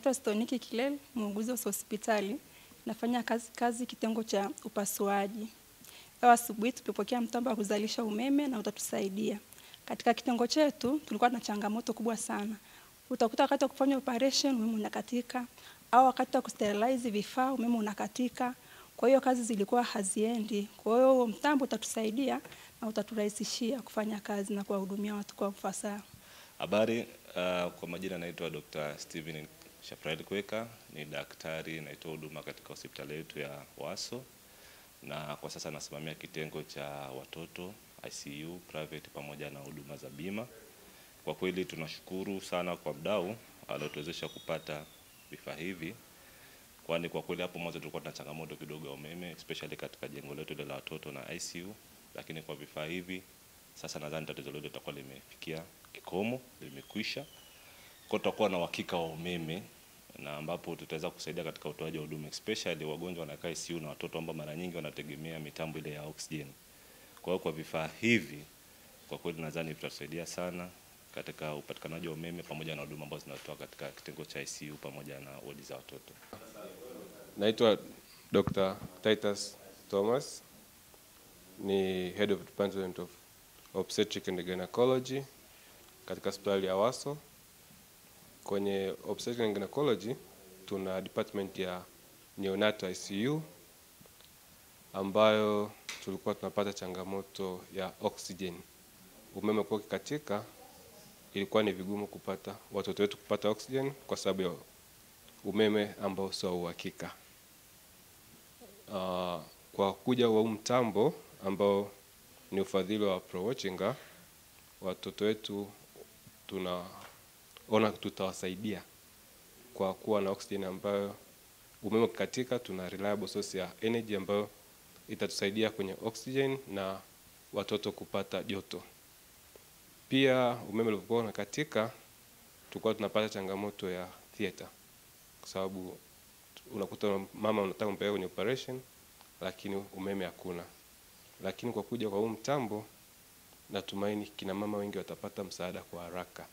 naitwa Stoniki Kilel, muuguzi wa hospitali. Nafanya kazi kitengo cha upasuaji. Leo asubuhi tulipokea mtambo wa kuzalisha umeme na utatusaidia. Katika kitengo chetu tulikuwa na changamoto kubwa sana. Utakuta wakati wa kufanya operation umeme unakatika, au wakati wa kusterilize vifaa umeme unakatika. Kwa hiyo kazi zilikuwa haziendi. Kwa hiyo mtambo utatusaidia na utaturahisishia kufanya kazi na kuwahudumia watu kwa ufasaha. Habari, kwa majina naitwa Dr. Steven Shafrael Kweka, ni daktari naitoa huduma katika hospitali yetu ya Waso, na kwa sasa nasimamia kitengo cha watoto ICU private pamoja na huduma za bima. Kwa kweli tunashukuru sana kwa mdau aliotuwezesha kupata vifaa hivi, kwani kwa kweli hapo mwanzo tulikuwa na changamoto kidogo ya umeme especially katika jengo letu la watoto na ICU, lakini kwa vifaa hivi sasa nadhani tatizo letu litakuwa limefikia kikomo, limekwisha. Kwa tutakuwa na uhakika wa umeme na ambapo tutaweza kusaidia katika utoaji wa huduma especially wagonjwa wanakaa ICU na watoto ambao mara nyingi wanategemea mitambo ile ya oxygen. Kwa hiyo kwa vifaa hivi kwa kweli nadhani vitasaidia sana katika upatikanaji wa umeme pamoja na huduma ambazo zinatoa katika kitengo cha ICU pamoja na wodi za watoto. Naitwa Dr. Titus Thomas, ni Head of Department of Obstetrics and Gynecology katika hospitali ya Waso. Kwenye Obstetrics and Gynecology tuna department ya neonatal ICU ambayo tulikuwa tunapata changamoto ya oxygen. Umeme kwa katika ilikuwa ni vigumu kupata watoto wetu kupata oxygen kwa sababu ya umeme ambao sio uhakika. Kwa kuja wa mtambo ambao ni ufadhili wa Prowatchinga, watoto wetu tunaona tutawasaidia kwa kuwa na oxygen ambayo umeme katika tuna reliable source ya energy ambayo itatusaidia kwenye oxygen na watoto kupata joto. Pia umeme ulipokuwa unakatika tulikuwa tunapata changamoto ya theater kwa sababu unakuta mama unataka kumpeleka kwenye operation lakini umeme hakuna. Lakini kwa kuja kwa huu mtambo natumaini kina mama wengi watapata msaada kwa haraka.